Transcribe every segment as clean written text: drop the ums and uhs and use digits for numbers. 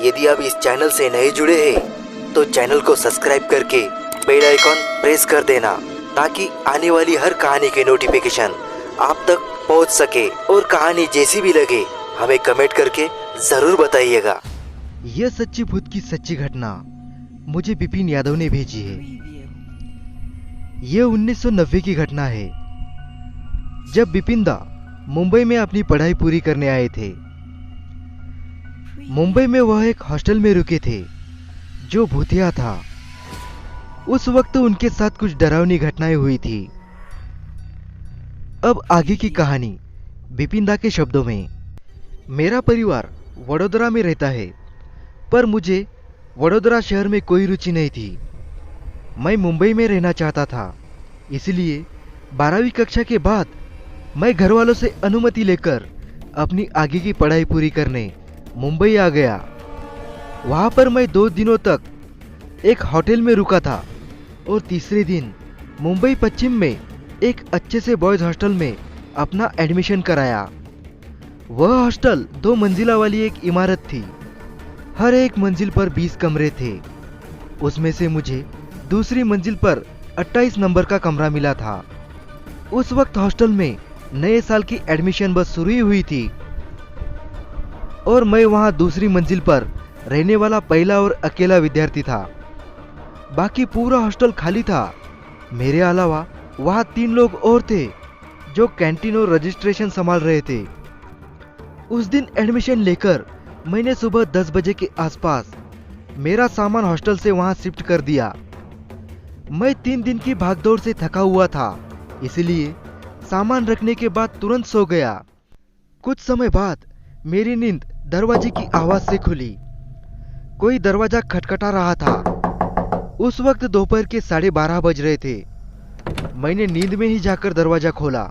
यदि आप इस चैनल से नए जुड़े हैं तो चैनल को सब्सक्राइब करके बेल आइकॉन प्रेस कर देना ताकि आने वाली हर कहानी के नोटिफिकेशन आप तक पहुंच सके। और कहानी जैसी भी लगे हमें कमेंट करके जरूर बताइएगा। यह सच्ची भूत की सच्ची घटना मुझे विपिन यादव ने भेजी है। यह 1990 की घटना है, जब विपिन दा मुंबई में अपनी पढ़ाई पूरी करने आए थे। मुंबई में वह एक हॉस्टल में रुके थे जो भूतिया था। उस वक्त उनके साथ कुछ डरावनी घटनाएं हुई थी। अब आगे की कहानी विपिन दा के शब्दों में। मेरा परिवार वडोदरा में रहता है, पर मुझे वडोदरा शहर में कोई रुचि नहीं थी। मैं मुंबई में रहना चाहता था, इसलिए 12वीं कक्षा के बाद मैं घर वालों से अनुमति लेकर अपनी आगे की पढ़ाई पूरी करने मुंबई आ गया। वहां पर मैं 2 दिनों तक एक होटल में रुका था और तीसरे दिन मुंबई पश्चिम में एक अच्छे से बॉयज हॉस्टल में अपना एडमिशन कराया। वह हॉस्टल 2 मंजिला वाली एक इमारत थी। हर एक मंजिल पर 20 कमरे थे। उसमें से मुझे दूसरी मंजिल पर 28 नंबर का कमरा मिला था। उस वक्त हॉस्टल में नए साल की एडमिशन बस शुरू ही हुई थी और मैं वहां दूसरी मंजिल पर रहने वाला पहला और अकेला विद्यार्थी था। बाकी पूरा हॉस्टल खाली था। मेरे अलावा वहां 3 लोग और थे जो कैंटीन और रजिस्ट्रेशन संभाल रहे थे। उस दिन एडमिशन लेकर मैंने सुबह 10 बजे के आसपास मेरा सामान हॉस्टल से वहां शिफ्ट कर दिया। मैं 3 दिन की भागदौड़ से थका हुआ था, इसलिए सामान रखने के बाद तुरंत सो गया। कुछ समय बाद मेरी नींद दरवाजे की आवाज से खुली। कोई दरवाजा खटखटा रहा था। उस वक्त दोपहर के 12:30 बज रहे थे। मैंने नींद में ही जाकर दरवाजा खोला।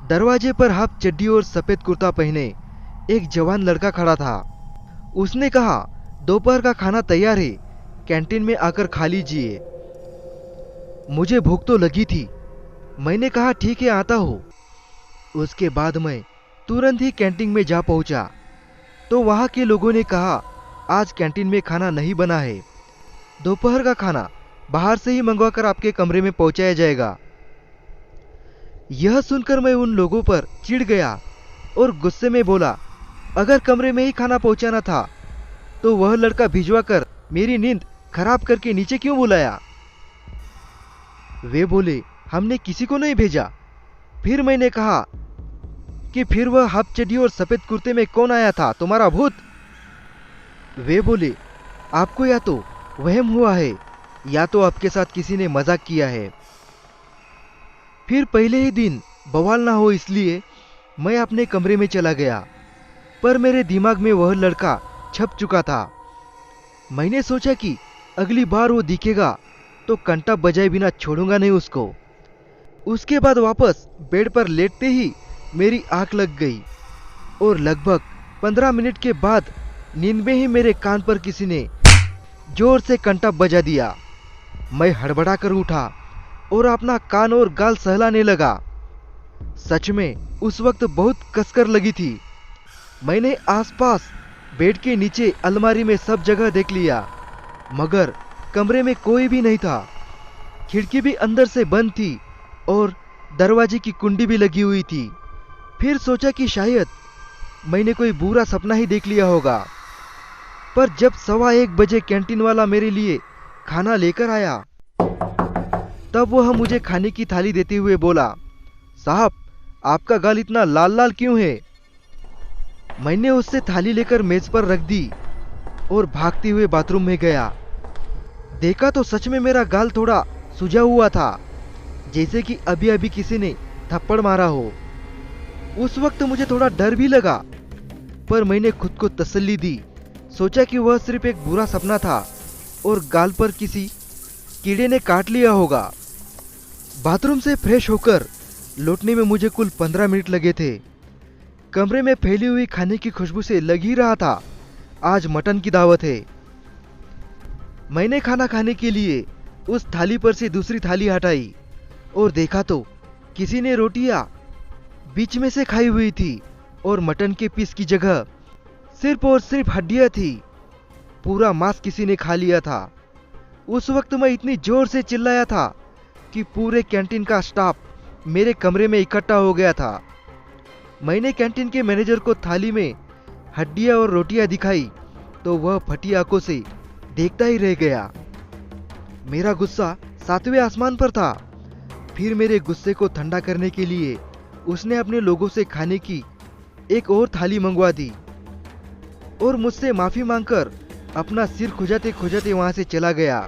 दरवाजे पर हाफ चड्डी और सफेद कुर्ता पहने एक जवान लड़का खड़ा था। उसने कहा, दोपहर का खाना तैयार है, कैंटीन में आकर खा लीजिए। मुझे भूख तो लगी थी। मैंने कहा, ठीक है, आता हूँ। उसके बाद मैं तुरंत ही कैंटीन में जा पहुंचा तो वहां के लोगों ने कहा, आज कैंटीन में खाना नहीं बना है, दोपहर का खाना बाहर से ही मंगवाकर आपके कमरे में पहुंचाया जाएगा। यह सुनकर मैं उन लोगों पर चिढ़ गया और गुस्से में बोला, अगर कमरे में ही खाना पहुंचाना था तो वह लड़का भिजवा कर मेरी नींद खराब करके नीचे क्यों बुलाया? वे बोले, हमने किसी को नहीं भेजा। फिर मैंने कहा कि फिर वह हाफ चड्डी और सफेद कुर्ते में कौन आया था, तुम्हारा भूत? वे बोले, आपको या तो वहम हुआ है या तो आपके साथ किसी ने मजाक किया है। फिर पहले ही दिन बवाल ना हो इसलिए मैं अपने कमरे में चला गया, पर मेरे दिमाग में वह लड़का छप चुका था। मैंने सोचा कि अगली बार वो दिखेगा तो घंटा बजाए बिना छोड़ूंगा नहीं उसको। उसके बाद वापस बेड पर लेटते ही मेरी आंख लग गई और लगभग 15 मिनट के बाद नींद में ही मेरे कान पर किसी ने जोर से घंटा बजा दिया। मैं हड़बड़ा कर उठा और अपना कान और गाल सहलाने लगा। सच में उस वक्त बहुत कसकर लगी थी। मैंने आसपास बेड के नीचे अलमारी में सब जगह देख लिया, मगर कमरे में कोई भी नहीं था। खिड़की भी अंदर से बंद थी और दरवाजे की कुंडी भी लगी हुई थी। फिर सोचा कि शायद मैंने कोई बुरा सपना ही देख लिया होगा। पर जब 1:15 बजे कैंटीन वाला मेरे लिए खाना लेकर आया तब वह मुझे खाने की थाली देते हुए बोला, साहब, आपका गाल इतना लाल लाल क्यों है? मैंने उससे थाली लेकर मेज पर रख दी और भागते हुए बाथरूम में गया। देखा तो सच में मेरा गाल थोड़ा सूजा हुआ था, जैसे कि अभी अभी किसी ने थप्पड़ मारा हो। उस वक्त मुझे थोड़ा डर भी लगा, पर मैंने खुद को तसल्ली दी। सोचा कि वह सिर्फ एक बुरा सपना था और गाल पर किसी कीड़े ने काट लिया होगा। बाथरूम से फ्रेश होकर लौटने में मुझे कुल 15 मिनट लगे थे। कमरे में फैली हुई खाने की खुशबू से लग ही रहा था आज मटन की दावत है। मैंने खाना खाने के लिए उस थाली पर से दूसरी थाली हटाई और देखा तो किसी ने रोटियां बीच में से खाई हुई थी और मटन के पीस की जगह सिर्फ और सिर्फ हड्डियां थी। पूरा मांस किसी ने खा लिया था। उस वक्त मैं इतनी जोर से चिल्लाया था कि पूरे कैंटीन का स्टाफ मेरे कमरे में इकट्ठा हो गया था। मैंने कैंटीन के मैनेजर को थाली में हड्डियां और रोटियां दिखाई तो वह फटी आंखों से देखता ही रह गया। मेरा गुस्सा 7वें आसमान पर था। फिर मेरे गुस्से को ठंडा करने के लिए उसने अपने लोगों से खाने की एक और थाली मंगवा दी और मुझसे माफी मांगकर अपना सिर खुजाते खुजाते वहां से चला गया।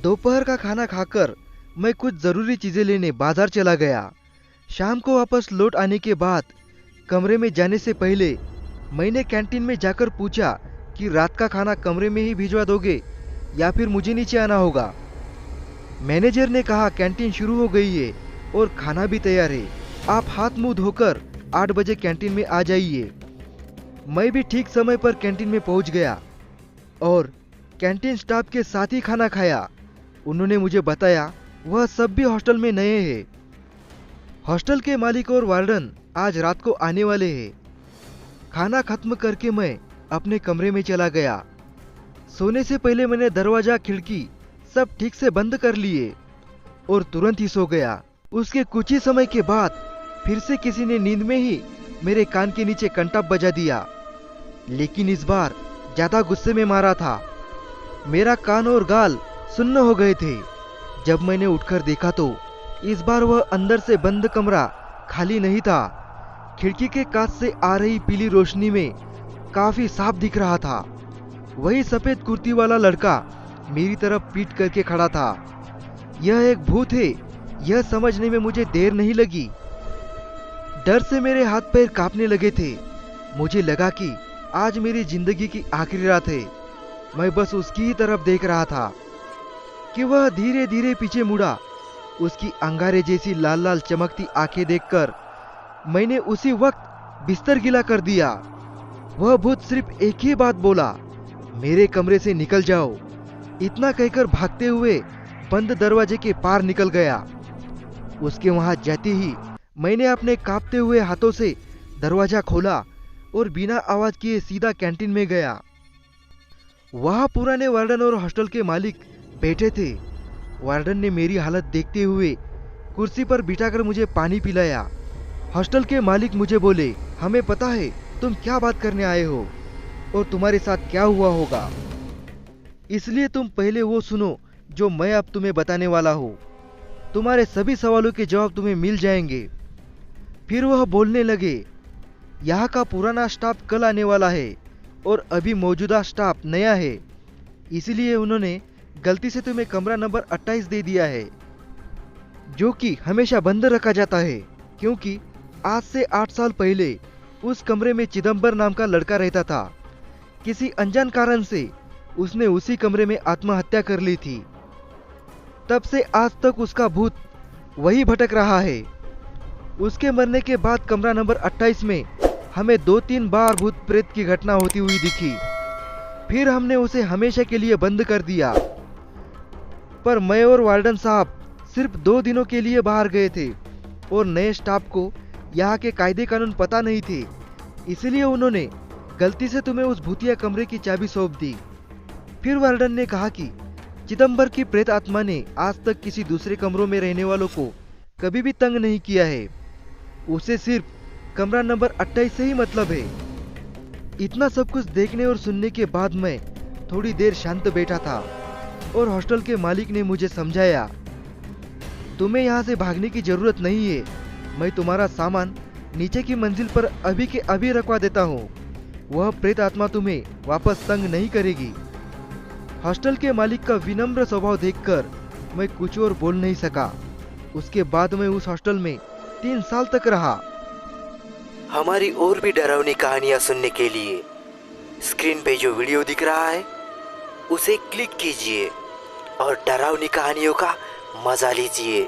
दोपहर का खाना खाकर मैं कुछ जरूरी चीजें लेने बाजार चला गया। शाम को वापस लौट आने के बाद कमरे में जाने से पहले मैंने कैंटीन में जाकर पूछा कि रात का खाना कमरे में ही भिजवा दोगे या फिर मुझे नीचे आना होगा। मैनेजर ने कहा कैंटीन शुरू हो गई है और खाना भी तैयार है, आप हाथ मुंह धोकर 8 बजे कैंटीन में आ जाइए। मैं भी ठीक समय पर कैंटीन में पहुंच गया और कैंटीन स्टाफ के साथ ही खाना खाया। उन्होंने मुझे बताया वह सब भी हॉस्टल में नए हैं। हॉस्टल के मालिक और वार्डन आज रात को आने वाले हैं। खाना खत्म करके मैं अपने कमरे में चला गया। सोने से पहले मैंने दरवाजा खिड़की सब ठीक से बंद कर लिए और तुरंत ही सो गया। उसके कुछ ही समय के बाद फिर से किसी ने नींद में ही मेरे कान के नीचे कंटाप बजा दिया, लेकिन इस बार ज्यादा गुस्से में मारा था। मेरा कान और गाल सुन्न हो गए थे। जब मैंने उठकर देखा तो इस बार वह अंदर से बंद कमरा खाली नहीं था। खिड़की के कांच से आ रही पीली रोशनी में काफी साफ दिख रहा था। वही सफेद कुर्ती वाला लड़का मेरी तरफ पीट करके खड़ा था। यह एक भूत है, यह समझने में मुझे देर नहीं लगी। डर से मेरे हाथ पैर कांपने लगे थे। मुझे लगा कि आज मेरी जिंदगी की आखिरी रात है। मैं बस उसकी ही तरफ देख रहा था कि वह धीरे धीरे पीछे मुड़ा। उसकी अंगारे जैसी लाल लाल चमकती आंखें देखकर मैंने उसी वक्त बिस्तर गिला कर दिया। वह भूत सिर्फ एक ही बात बोला, मेरे कमरे से निकल जाओ। इतना कहकर भागते हुए बंद दरवाजे के पार निकल गया। उसके वहां जाते ही मैंने अपने कांपते हुए हाथों से दरवाजा खोला और बिना आवाज किए सीधा कैंटीन में गया। वहां पुराने वार्डन और हॉस्टल के मालिक बैठे थे। वार्डन ने मेरी हालत देखते हुए कुर्सी पर बिठाकर मुझे पानी पिलाया। हॉस्टल के मालिक मुझे बोले, हमें पता है तुम क्या बात करने आए हो और तुम्हारे साथ क्या हुआ होगा, इसलिए तुम पहले वो सुनो जो मैं अब तुम्हें बताने वाला हूँ। तुम्हारे सभी सवालों के जवाब तुम्हें मिल जाएंगे। फिर वह बोलने लगे, यहाँ का पुराना स्टाफ कल आने वाला है और अभी मौजूदा स्टाफ नया है, इसलिए उन्होंने गलती से तुम्हें कमरा नंबर 28 दे दिया है, जो कि हमेशा बंद रखा जाता है, क्योंकि आज से 8 साल पहले उस कमरे में चिदम्बर नाम का लड़का रहता था। किसी अनजान कारण से उसने उसी कमरे में आत्महत्या कर ली थी। तब से आज तक उसका भूत वही भटक रहा है। उसके मरने के बाद कमरा नंबर 28 में हमें 2-3 बार भूत प्रेत की घटना होती हुई दिखी। फिर हमने उसे हमेशा के लिए बंद कर दिया। पर मैं और वार्डन साहब सिर्फ 2 दिनों के लिए बाहर गए थे और नए स्टाफ को यहाँ के कायदे कानून पता नहीं थे, इसलिए उन्होंने गलती से तुम्हें उस भूतिया कमरे की चाबी सौंप दी। फिर वार्डन ने कहा कि चिदम्बर की प्रेत आत्मा ने आज तक किसी दूसरे कमरों में रहने वालों को कभी भी तंग नहीं किया है, उसे सिर्फ कमरा नंबर 28 से ही मतलब है। इतना सब कुछ देखने और सुनने के बाद मैं थोड़ी देर शांत बैठा था और हॉस्टल के मालिक ने मुझे समझाया, तुम्हें यहाँ से भागने की जरूरत नहीं है, मैं तुम्हारा सामान नीचे की मंजिल पर अभी के अभी रखवा देता हूँ, वह प्रेत आत्मा तुम्हें वापस तंग नहीं करेगी। हॉस्टल के मालिक का विनम्र स्वभाव देखकर मैं कुछ और बोल नहीं सका। उसके बाद मैं उस हॉस्टल में 3 साल तक रहा। हमारी और भी डरावनी कहानियाँ सुनने के लिए स्क्रीन पे जो वीडियो दिख रहा है उसे क्लिक कीजिए और डरावनी कहानियों का मजा लीजिए।